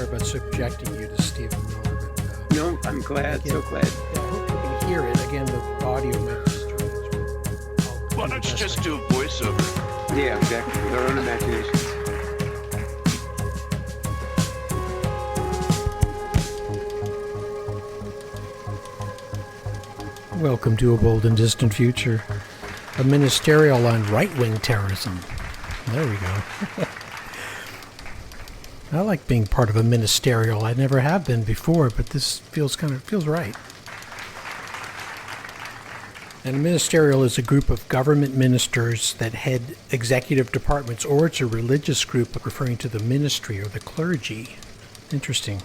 Sorry about subjecting you to Stephen Miller, but No, I'm glad. again, So glad. yeah, I hope you can hear it. Again, the audio might be strange. But Why don't you just do a voiceover? Yeah, exactly. Their own imaginations. Welcome to A Bold and Distant Future, a ministerial on right-wing terrorism. There we go. I like being part of a ministerial. I never have been before, but this feels right. And a ministerial is a group of government ministers that head executive departments, or it's a religious group referring to the ministry or the clergy. Interesting.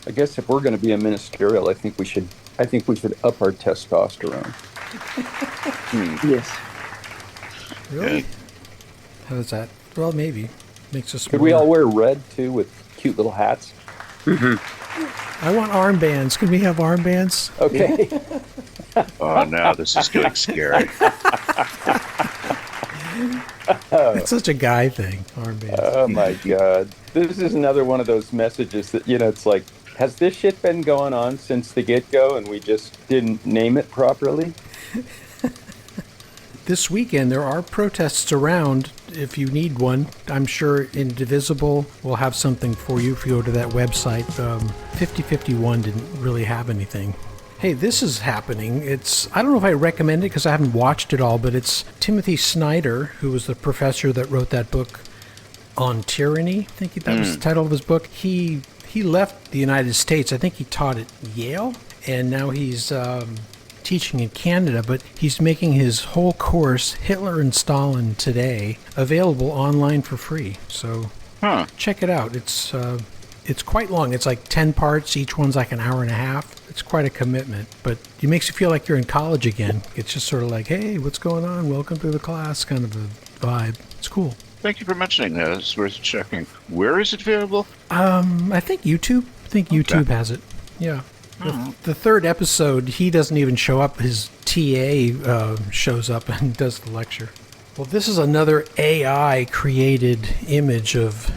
I guess if we're going to be a ministerial, I think we should up our testosterone. Yes. Really? Yeah. How is that? Well, maybe. Makes us Could we all wear red too with cute little hats? I want armbands. Can we have armbands? Okay. Oh, now this is getting scary. It's such a guy thing, armbands. Oh my God. This is another one of those messages that, it's like, has this shit been going on since the get-go and we just didn't name it properly? This weekend, there are protests around. If you need one, I'm sure Indivisible will have something for you if you go to that website. 5051 didn't really have anything. Hey, this is happening. I don't know if I recommend it because I haven't watched it all, but it's Timothy Snyder, who was the professor that wrote that book on tyranny. I think that was the title of his book. He left the United States. I think he taught at Yale, and now he's teaching in Canada, but he's making his whole course, Hitler and Stalin Today, available online for free. So check it out. It's quite long. It's like 10 parts. Each one's like an hour and a half. It's quite a commitment, but it makes you feel like you're in college again. It's just sort of like, hey, what's going on? Welcome to the class kind of a vibe. It's cool. Thank you for mentioning that. It's worth checking. Where is it available? I think YouTube. YouTube has it. Yeah. The third episode, he doesn't even show up. His TA shows up and does the lecture. Well, this is another AI-created image of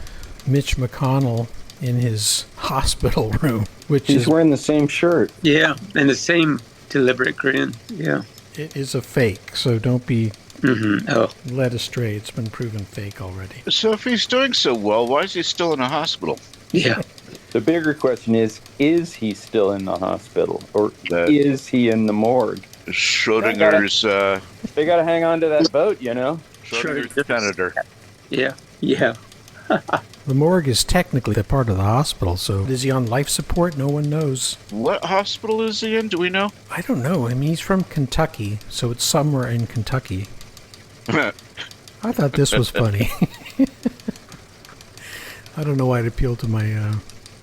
Mitch McConnell in his hospital room, which He's wearing the same shirt. Yeah, and the same deliberate grin. Yeah. it is a fake, so don't be Oh, led astray. It's been proven fake already. So if he's doing so well, why is he still in a hospital? yeah. The bigger question is he still in the hospital? Or is he in the morgue? Schrodinger's They got to hang on to that boat, Schrodinger's senator. Yeah. Yeah. The morgue is technically a part of the hospital, so is he on life support? No one knows. What hospital is he in? Do we know? I don't know. I mean, he's from Kentucky, so it's somewhere in Kentucky. I thought this was funny. I don't know why it appealed to my...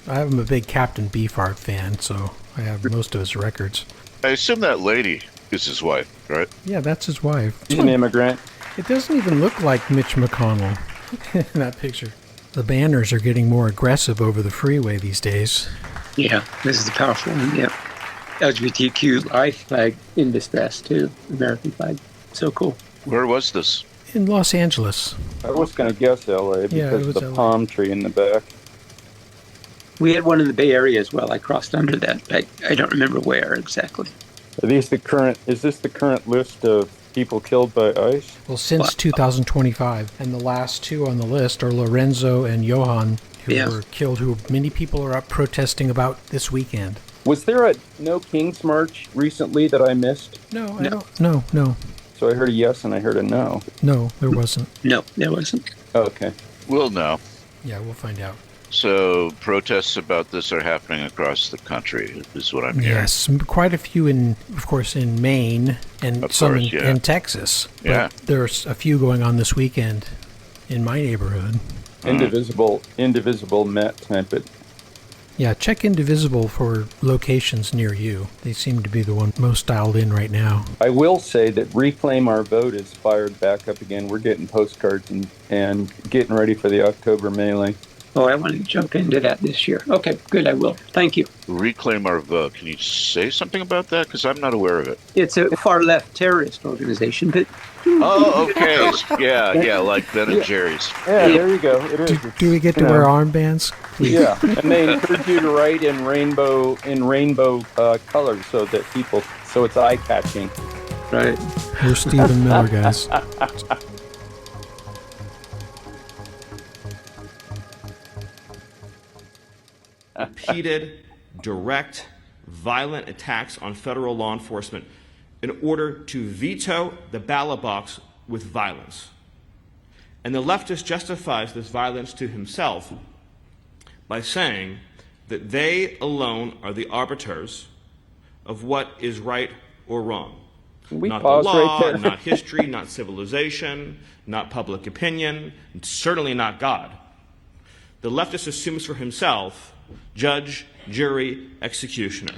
I'm a big Captain Beefheart fan, so I have most of his records. I assume that lady is his wife, right? Yeah, that's his wife. He's an immigrant. It doesn't even look like Mitch McConnell in that picture. The banners are getting more aggressive over the freeway these days. Yeah. This is the powerful one. Yeah. LGBTQ life flag in distress too. American flag. So cool. Where was this? In Los Angeles. I was going to guess L.A. Yeah, it because of was the LA. palm tree in the back. We had one in the Bay Area as well. I crossed under that. I don't remember where exactly. Is this the current list of people killed by ICE? Well, since 2025. And the last two on the list are Lorenzo and Johan, who Yeah. were killed, who many people are up protesting about this weekend. Was there a No King's March recently that I missed? No, No. I don't. No, So I heard a yes and I heard a no. there wasn't. No, there wasn't. Okay. We'll know. Yeah, we'll find out. So protests about this are happening across the country, is what I'm hearing. Yes, quite a few of course, in Maine and Of some course, yeah. in Texas. But Yeah. there's a few going on this weekend in my neighborhood. Indivisible Met type it. Yeah, check Indivisible for locations near you. They seem to be the one most dialed in right now. I will say that Reclaim Our Vote is fired back up again. We're getting postcards and getting ready for the October mailing. Oh, I want to jump into that this year. Okay, good. I will. Thank you. Reclaim Our Vote. Can you say something about that? Because I'm not aware of it. It's a far left terrorist organization, but Oh, okay. Yeah, like Ben and Jerry's. Yeah, there you go. It is. Do we get to wear armbands? Please. Yeah, and they encourage you to write in rainbow colors so it's eye catching. right. We're Stephen Miller, guys. Repeated, direct, violent attacks on federal law enforcement in order to veto the ballot box with violence. And the leftist justifies this violence to himself by saying that they alone are the arbiters of what is right or wrong. We Not the pause law, right there. not history, not civilization, not public opinion, and certainly not God. The leftist assumes for himself judge, jury, executioner.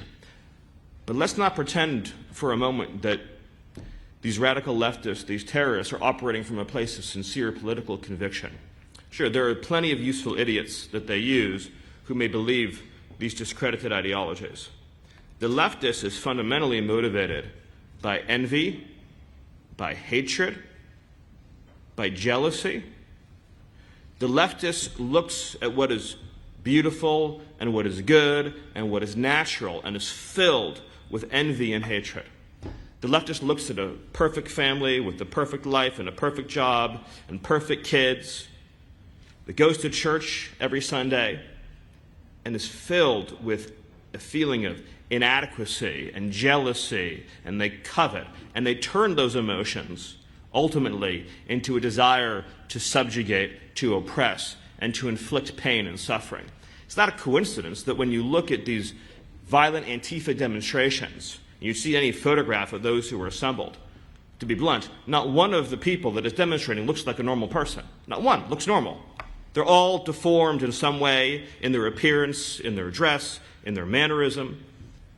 But let's not pretend for a moment that these radical leftists, these terrorists, are operating from a place of sincere political conviction. Sure, there are plenty of useful idiots that they use who may believe these discredited ideologies. The leftist is fundamentally motivated by envy, by hatred, by jealousy. The leftist looks at what is beautiful and what is good and what is natural and is filled with envy and hatred. The leftist looks at a perfect family with the perfect life and a perfect job and perfect kids that goes to church every Sunday and is filled with a feeling of inadequacy and jealousy, and they covet, and they turn those emotions ultimately into a desire to subjugate, to oppress, and to inflict pain and suffering. It's not a coincidence that when you look at these violent Antifa demonstrations, you see any photograph of those who were assembled. To be blunt, not one of the people that is demonstrating looks like a normal person. Not one looks normal. They're all deformed in some way in their appearance, in their dress, in their mannerism.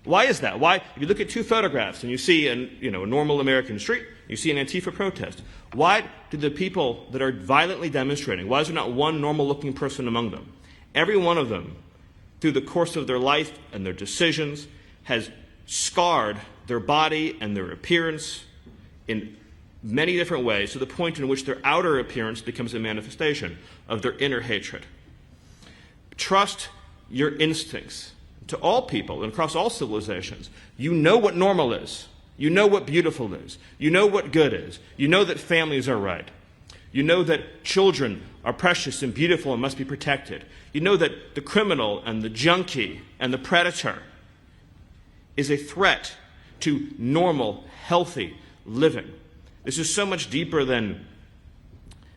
Why is that? Why? If you look at two photographs and you see a normal American street, you see an Antifa protest. Why do the people that are violently demonstrating, why is there not one normal-looking person among them? Every one of them, through the course of their life and their decisions, has scarred their body and their appearance in many different ways to the point in which their outer appearance becomes a manifestation of their inner hatred. Trust your instincts. To all people and across all civilizations, you know what normal is. You know what beautiful is. You know what good is. You know that families are right. You know that children are precious and beautiful and must be protected. You know that the criminal and the junkie and the predator is a threat to normal, healthy living. This is so much deeper than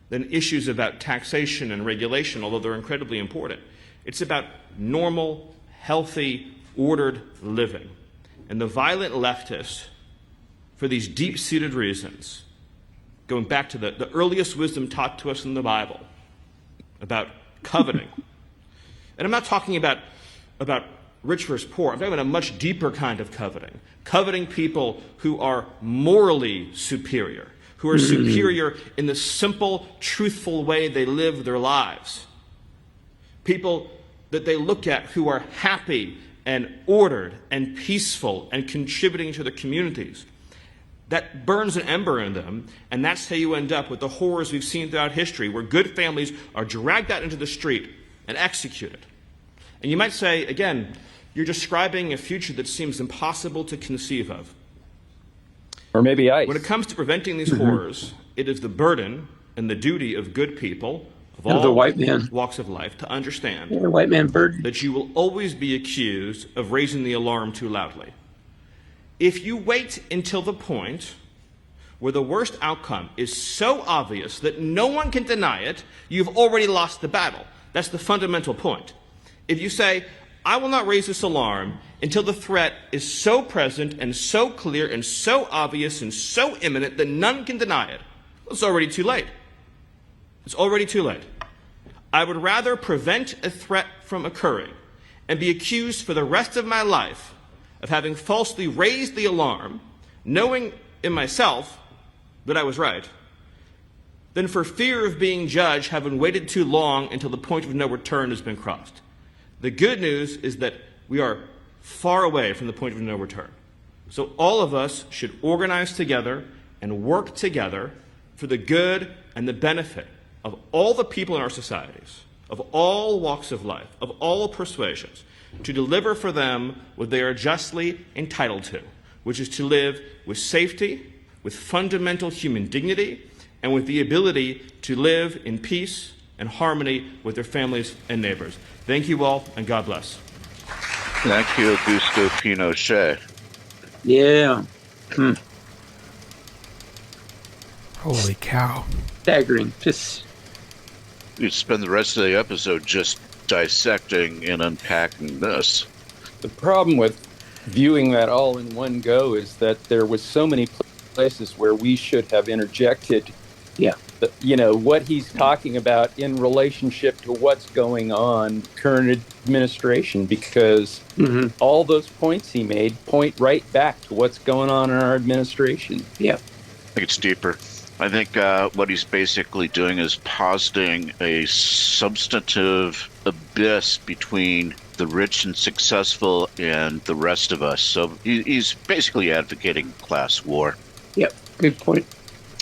issues about taxation and regulation, although they're incredibly important. It's about normal, healthy, ordered living. And the violent leftists, for these deep-seated reasons, going back to the earliest wisdom taught to us in the Bible about coveting. And I'm not talking about rich versus poor. I'm talking about a much deeper kind of coveting. Coveting people who are morally superior, who are superior in the simple, truthful way they live their lives. People that they look at who are happy and ordered and peaceful and contributing to their communities. That burns an ember in them, and that's how you end up with the horrors we've seen throughout history, where good families are dragged out into the street and executed. And you might say, again, you're describing a future that seems impossible to conceive of. Or maybe ice. When it comes to preventing these horrors, it is the burden and the duty of good people of And all the white man. walks of life to understand The white man burden. that you will always be accused of raising the alarm too loudly. If you wait until the point where the worst outcome is so obvious that no one can deny it, you've already lost the battle. That's the fundamental point. If you say, I will not raise this alarm until the threat is so present and so clear and so obvious and so imminent that none can deny it, well, it's already too late. It's already too late. I would rather prevent a threat from occurring and be accused for the rest of my life of having falsely raised the alarm, knowing in myself that I was right, than for fear of being judged, having waited too long until the point of no return has been crossed. The good news is that we are far away from the point of no return. So all of us should organize together and work together for the good and the benefit of all the people in our societies, of all walks of life, of all persuasions, to deliver for them what they are justly entitled to, which is to live with safety, with fundamental human dignity, and with the ability to live in peace and harmony with their families and neighbors. Thank you all, and God bless. Thank you, Augusto Pinochet. Yeah. Holy cow. Staggering. Just, We spend the rest of the episode just dissecting and unpacking this. The problem with viewing that all in one go is that there was so many places where we should have interjected, yeah. What he's talking about in relationship to what's going on current administration, because all those points he made point right back to what's going on in our administration. Yeah. I think it's deeper. I think what he's basically doing is positing a substantive abyss between the rich and successful and the rest of us. So he's basically advocating class war. Yep. Good point.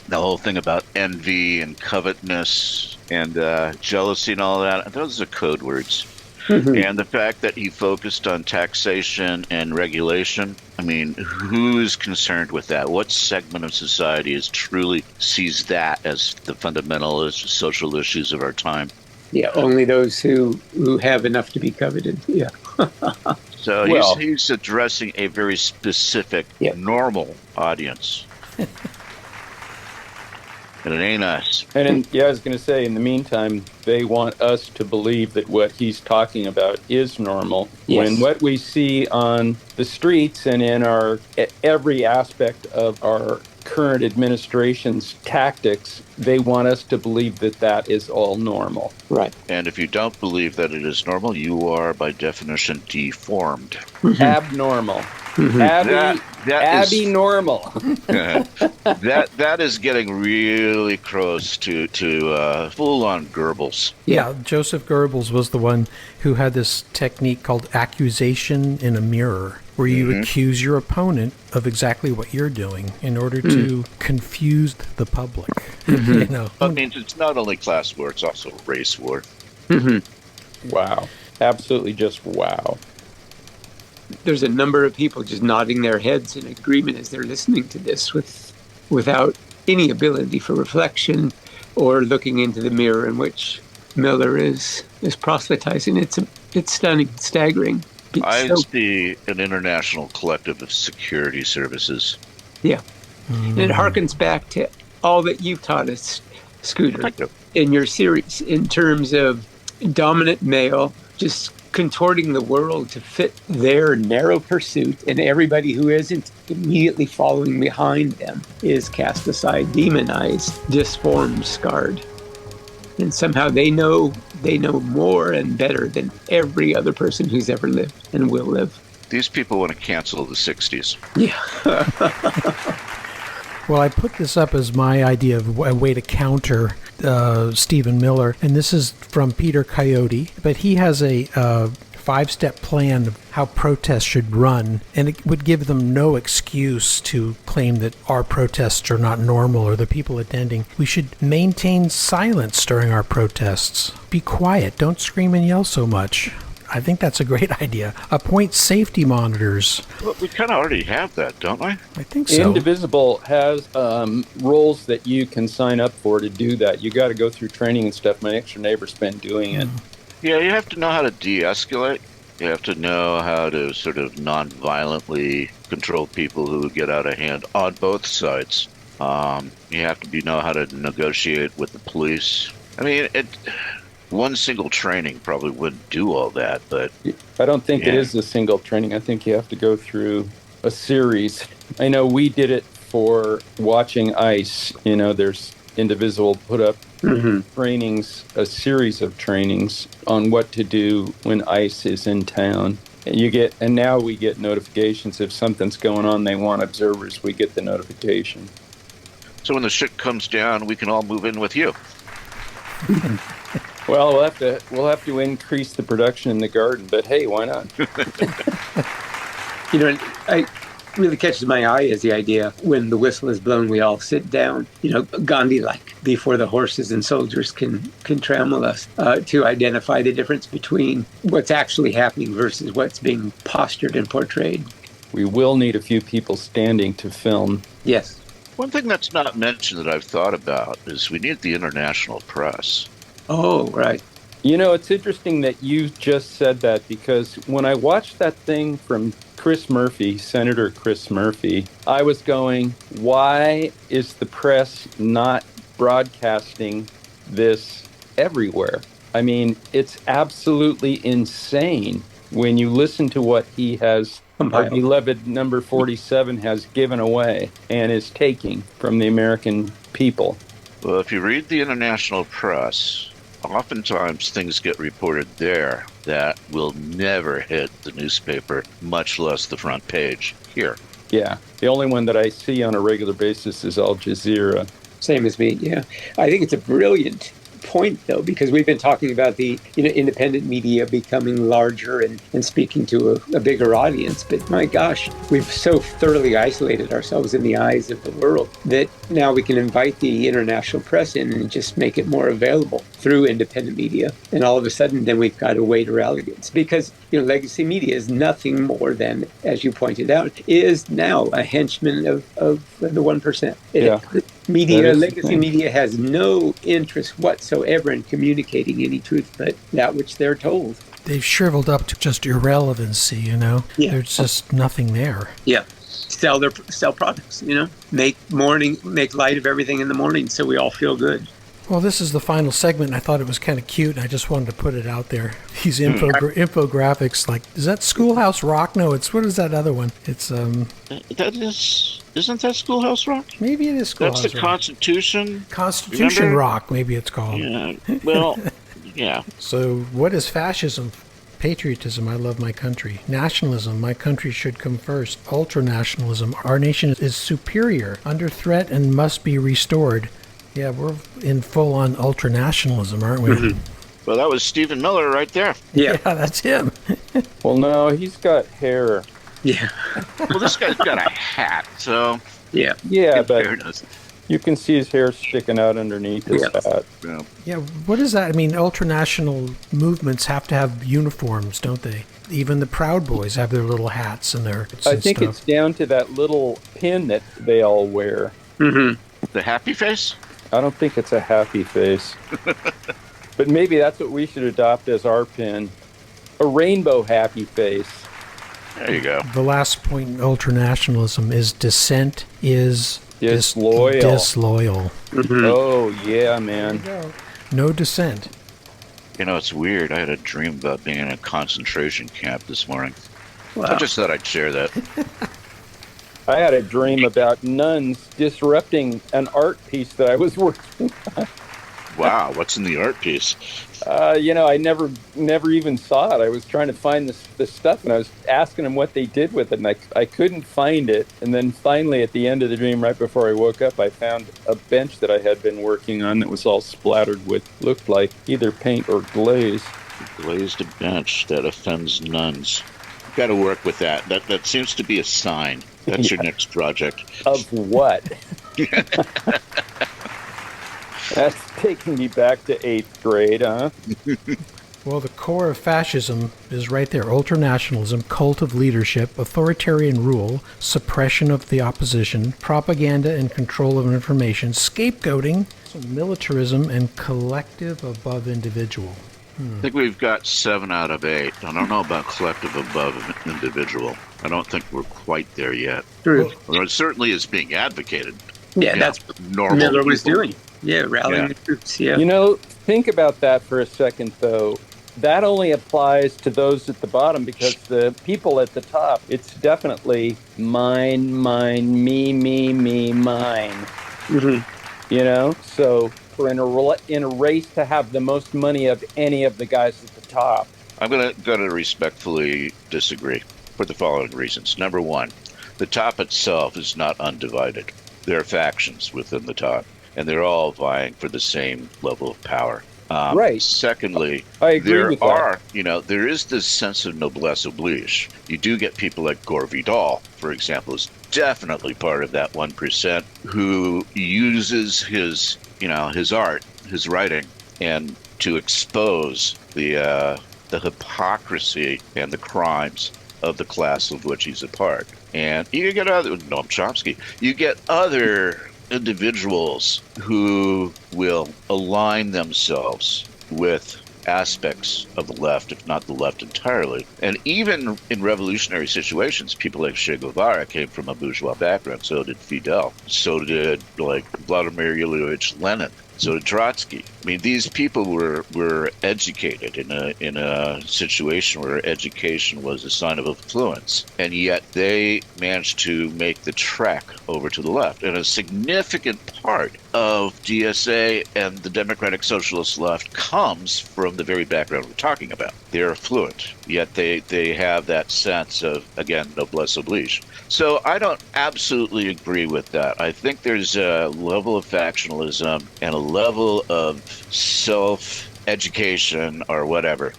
The whole thing about envy and covetousness and jealousy and all that, those are code words. And the fact that he focused on taxation and regulation, I mean, who's concerned with that? What segment of society truly sees that as the fundamental social issues of our time? Yeah, only those who have enough to be coveted. Yeah. So he's addressing a very specific, normal audience. And it ain't us. And I was going to say, in the meantime, they want us to believe that what he's talking about is normal. Yes. When what we see on the streets and in our every aspect of our current administration's tactics, they want us to believe that that is all normal. Right. And if you don't believe that it is normal, you are, by definition, deformed. Abnormal. Abby normal. that is getting really close to full-on Goebbels. Yeah, Joseph Goebbels was the one who had this technique called accusation in a mirror, where you accuse your opponent of exactly what you're doing in order to confuse the public. I mean, it's not only class war, it's also race war. Wow. Absolutely just wow. There's a number of people just nodding their heads in agreement as they're listening to this without any ability for reflection or looking into the mirror in which Miller is proselytizing. It's stunning, staggering. I see an international collective of security services. Yeah. And it harkens back to all that you've taught us, Scooter, in your series, in terms of dominant male just contorting the world to fit their narrow pursuit, and everybody who isn't immediately following behind them is cast aside, demonized, disformed, scarred. And somehow they know more and better than every other person who's ever lived and will live. These people want to cancel the 60s. Yeah. Well, I put this up as my idea of a way to counter Stephen Miller, and this is from Peter Coyote, but he has a 5-step plan of how protests should run, and it would give them no excuse to claim that our protests are not normal or the people attending. We should maintain silence during our protests. Be quiet. Don't scream and yell so much. I think that's a great idea. Appoint safety monitors. Well, we kind of already have that, don't we? I think so. Indivisible has roles that you can sign up for to do that. You got to go through training and stuff. My next door neighbor's been doing it. Yeah, you have to know how to de-escalate. You have to know how to sort of non-violently control people who get out of hand on both sides. You have to know how to negotiate with the police. I mean, one single training probably wouldn't do all that, but I don't think it is a single training. I think you have to go through a series. I know we did it for watching ICE. You know, there's Indivisible put up trainings, a series of trainings on what to do when ICE is in town. And now we get notifications if something's going on. They want observers. We get the notification. so So when the shit comes down, we can all move in with you. Well, we'll have to increase the production in the garden, but hey, why not? I really catches my eye is the idea when the whistle is blown, we all sit down, Gandhi-like, before the horses and soldiers can trammel us, to identify the difference between what's actually happening versus what's being postured and portrayed. We will need a few people standing to film. Yes. One thing that's not mentioned that I've thought about is we need the international press. Oh, right. It's interesting that you just said that, because when I watched that thing from Chris Murphy, Senator Chris Murphy, I was going, why is the press not broadcasting this everywhere? I mean, it's absolutely insane when you listen to what he has, our beloved number 47 has given away and is taking from the American people. Well, if you read the international press, oftentimes things get reported there that will never hit the newspaper, much less the front page here. Yeah. The only one that I see on a regular basis is Al Jazeera. Same as me, yeah. I think it's a brilliant point, though, because we've been talking about the independent media becoming larger and speaking to a bigger audience. But my gosh, we've so thoroughly isolated ourselves in the eyes of the world that now we can invite the international press in and just make it more available through independent media. And all of a sudden, then we've got a way to elegance, because legacy media is nothing more than, as you pointed out, is now a henchman of the 1%. Legacy media has no interest whatsoever in communicating any truth but that which they're told. They've shriveled up to just irrelevancy, Yeah. There's just nothing there. Yeah. Sell products, Make light of everything in the morning so we all feel good. Well, this is the final segment, and I thought it was kind of cute, and I just wanted to put it out there. These infographics, like, is that Schoolhouse Rock? No, what is that other one? It's, Isn't that Schoolhouse Rock? Maybe it is Schoolhouse That's the Rock. Constitution. Constitution Remember? Rock, maybe it's called. Yeah, well, yeah. So what is fascism? Patriotism, I love my country. Nationalism, my country should come first. Ultranationalism, our nation is superior, under threat and must be restored. Yeah, we're in full-on ultranationalism, aren't we? Mm-hmm. Well, that was Stephen Miller right there. Yeah, that's him. Well, no, he's got hair. Yeah. Well, this guy's got a hat, so... Yeah. Yeah, but you can see his hair sticking out underneath his hat. Yeah, what is that? I mean, ultranational movements have to have uniforms, don't they? Even the Proud Boys have their little hats and their I think it's down to that little pin that they all wear. Mm-hmm. The happy face? I don't think it's a happy face. But maybe that's what we should adopt as our pin. A rainbow happy face. There you go. The last point in ultranationalism is dissent is disloyal. Disloyal. Mm-hmm. Oh, yeah, man. No dissent. It's weird. I had a dream about being in a concentration camp this morning. Wow. I just thought I'd share that. I had a dream about nuns disrupting an art piece that I was working on. Wow, what's in the art piece? I never even saw it. I was trying to find the stuff, and I was asking them what they did with it, and I couldn't find it. And then finally, at the end of the dream, right before I woke up, I found a bench that I had been working on that was all splattered with, looked like either paint or glaze. Glazed a bench that offends nuns. Got to work with that. That seems to be a sign. That's your next project. Of what? That's taking me back to 8th grade, huh? Well, the core of fascism is right there. Ultranationalism, cult of leadership, authoritarian rule, suppression of the opposition, propaganda and control of information, scapegoating, militarism, and collective above individual. I think we've got 7 out of 8. I don't know about collective above individual. I don't think we're quite there yet. True. Well, it certainly is being advocated. Yeah, that's what normal Miller was people. doing. Yeah, rallying the troops, yeah. Think about that for a second, though. That only applies to those at the bottom, because the people at the top, it's definitely mine, me, mine. Mm-hmm. So we're in a race to have the most money of any of the guys at the top. I'm going to respectfully disagree for the following reasons. Number one, the top itself is not undivided. there are factions within the Todd, and they're all vying for the same level of power. Right. Secondly, I agree with that. there is this sense of noblesse oblige. You do get people like Gore Vidal, for example, is definitely part of that 1% who uses his art, his writing, and to expose the hypocrisy and the crimes of the class of which he's a part. And you get Noam Chomsky. You get other individuals who will align themselves with aspects of the left, if not the left entirely. And even in revolutionary situations, people like Che Guevara came from a bourgeois background. So did Fidel. So did Vladimir Ilyich Lenin. So did Trotsky. I mean, these people were educated in a situation where education was a sign of affluence, and yet they managed to make the trek over to the left. And a significant part of DSA and the Democratic Socialist left comes from the very background we're talking about. They're affluent, yet they have that sense of, again, noblesse oblige. So I don't absolutely agree with that. I think there's a level of factionalism and a level of self-education or whatever.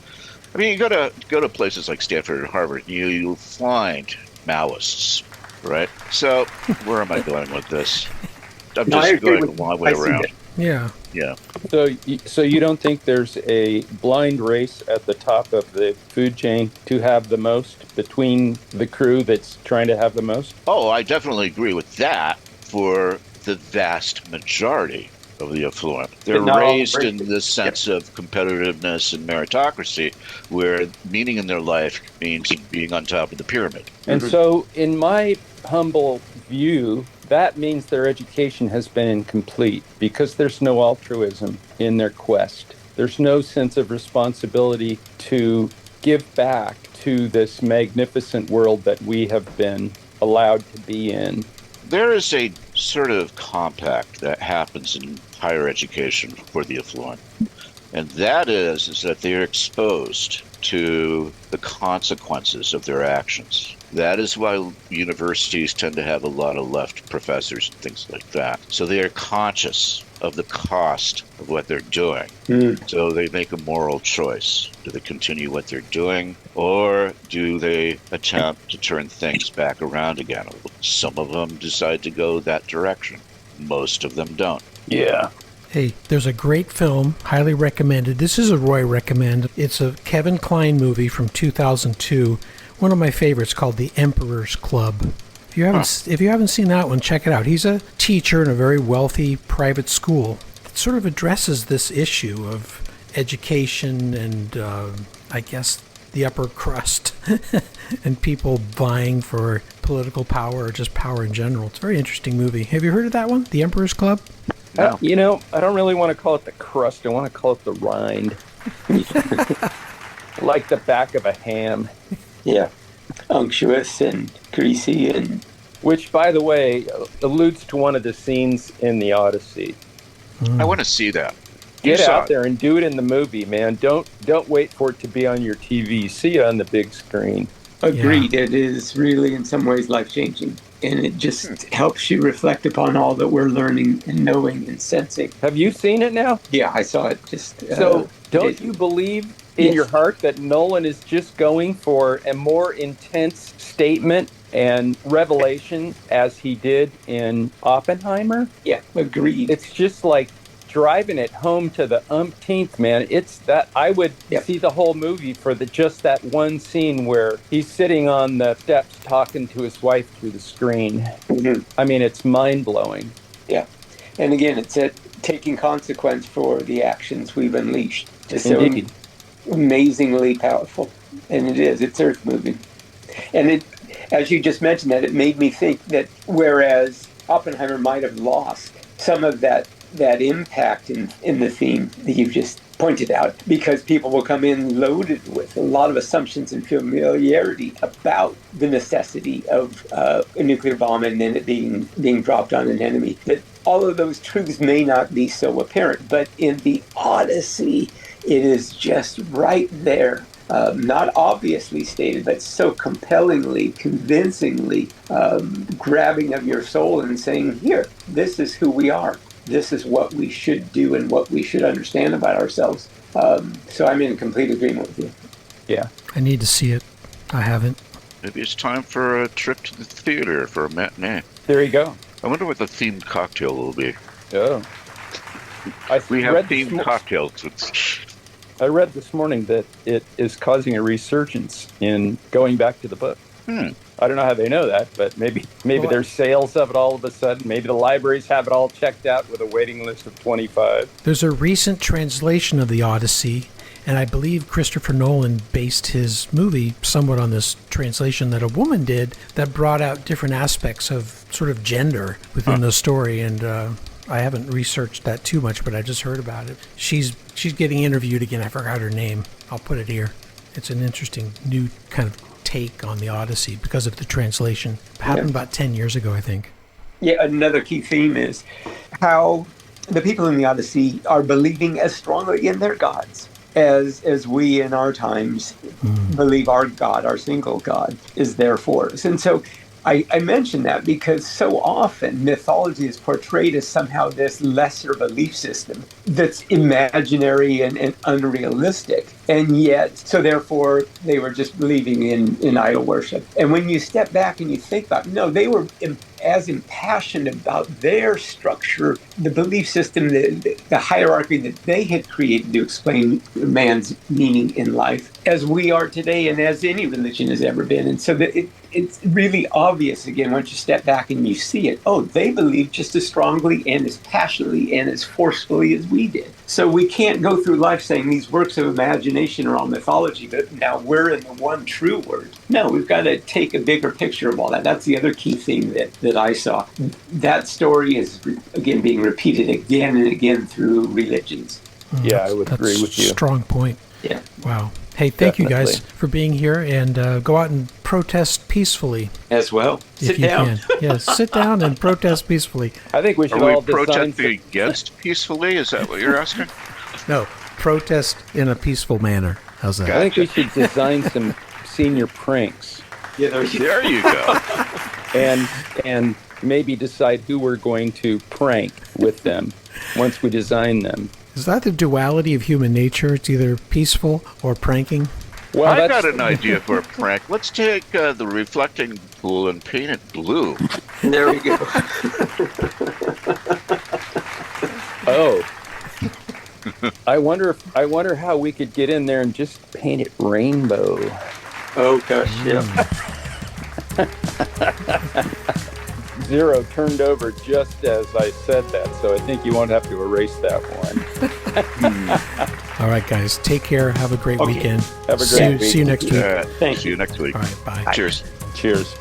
I mean, you go to places like Stanford and Harvard, you'll find Maoists, right? So where am I going with this? I'm just going a long way around. Yeah. Yeah. So you don't think there's a blind race at the top of the food chain to have the most between the crew that's trying to have the most? Oh, I definitely agree with that for the vast majority of the affluent. They're raised in this sense of competitiveness and meritocracy, where meaning in their life means being on top of the pyramid. And so, in my humble view, that means their education has been incomplete because there's no altruism in their quest. There's no sense of responsibility to give back to this magnificent world that we have been allowed to be in. There is a sort of compact that happens in higher education for the affluent, and that is that they are exposed to the consequences of their actions. That is why universities tend to have a lot of left professors and things like that. So they are conscious of the cost of what they're doing. So they make a moral choice. Do they continue what they're doing, or do they attempt to turn things back around again? Some of them decide to go that direction. Most of them don't. Yeah. Hey, there's a great film, highly recommended. This is a Roy recommend. It's a Kevin Kline movie from 2002. One of my favorites, called The Emperor's Club. If you haven't seen that one, check it out. He's a teacher in a very wealthy private school. It sort of addresses this issue of education and, I guess, the upper crust and people vying for political power or just power in general. It's a very interesting movie. Have you heard of that one, The Emperor's Club? No. I don't really want to call it the crust. I want to call it the rind. Like the back of a ham. Yeah. Unctuous and greasy and... Which, by the way, alludes to one of the scenes in the Odyssey. I want to see that. Get out there and do it in the movie, man. Don't wait for it to be on your TV. See it on the big screen. Agreed. Yeah. It is really, in some ways, life-changing. And it just helps you reflect upon all that we're learning and knowing and sensing. Have you seen it now? Yeah, I saw it just... So, don't you believe in your heart that Nolan is just going for a more intense statement and revelation as he did in Oppenheimer? Yeah, agreed. It's just like driving it home to the umpteenth, man. It's that I would see the whole movie for just that one scene where he's sitting on the steps talking to his wife through the screen. Mm-hmm. I mean, it's mind-blowing. Yeah. And again, it's taking consequence for the actions we've unleashed. Just Indeed. So amazingly powerful. And it is. It's earth-moving. And it, as you just mentioned that, it made me think that whereas Oppenheimer might have lost some of that impact in the theme that you've just pointed out, because people will come in loaded with a lot of assumptions and familiarity about the necessity of a nuclear bomb and then it being dropped on an enemy. That all of those truths may not be so apparent, but in the Odyssey, it is just right there. not obviously stated, but so compellingly, convincingly grabbing of your soul and saying, here, this is who we are. This is what we should do and what we should understand about ourselves. So I'm in complete agreement with you. Yeah. I need to see it. I haven't. Maybe it's time for a trip to the theater for a matinee. There you go. I wonder what the themed cocktail will be. Oh. We have themed cocktails. I read this morning that it is causing a resurgence in going back to the book. I don't know how they know that, but maybe there's sales of it all of a sudden. Maybe the libraries have it all checked out with a waiting list of 25. There's a recent translation of the Odyssey, and I believe Christopher Nolan based his movie somewhat on this translation that a woman did that brought out different aspects of sort of gender within the story. And I haven't researched that too much, but I just heard about it. She's getting interviewed again. I forgot her name. I'll put it here. It's an interesting new kind of take on the Odyssey because of the translation. It happened about 10 years ago, I think. Yeah, another key theme is how the people in the Odyssey are believing as strongly in their gods as we in our times believe our God, our single God, is there for us. And so I mention that because so often mythology is portrayed as somehow this lesser belief system that's imaginary and unrealistic. And yet, so therefore, they were just believing in idol worship. And when you step back and you think about it, no, they were as impassioned about their structure, the belief system, the hierarchy that they had created to explain man's meaning in life, as we are today and as any religion has ever been. And so that it's really obvious, again, once you step back and you see it, oh, they believe just as strongly and as passionately and as forcefully as we did. So we can't go through life saying these works of imagination are all mythology, but now we're in the one true word. No, we've got to take a bigger picture of all that. That's the other key thing that I saw. That story is, again, being repeated again and again through religions. Yeah, I would agree with you. Strong point. Yeah. Wow. Hey, thank you guys Definitely. for being here, and go out and protest peacefully. As well. If Sit you down. can. Yes, sit down and protest peacefully. I think we should Are we all design protesting against peacefully? Is that what you're asking? No, protest in a peaceful manner. How's that? I think we should design some senior pranks Yeah, There you go. and maybe decide who we're going to prank with them once we design them. Is that the duality of human nature? It's either peaceful or pranking? Well, I that's, got an idea for a prank. Let's take the reflecting pool and paint it blue. There we go. Oh. I wonder how we could get in there and just paint it rainbow. Oh, gosh, yeah. Zero turned over just as I said that, so I think you won't have to erase that one. All right, guys. Take care. Have a great Okay. weekend. Have a great week. See you next week. Thank See you next week. All right, bye. Cheers. Cheers.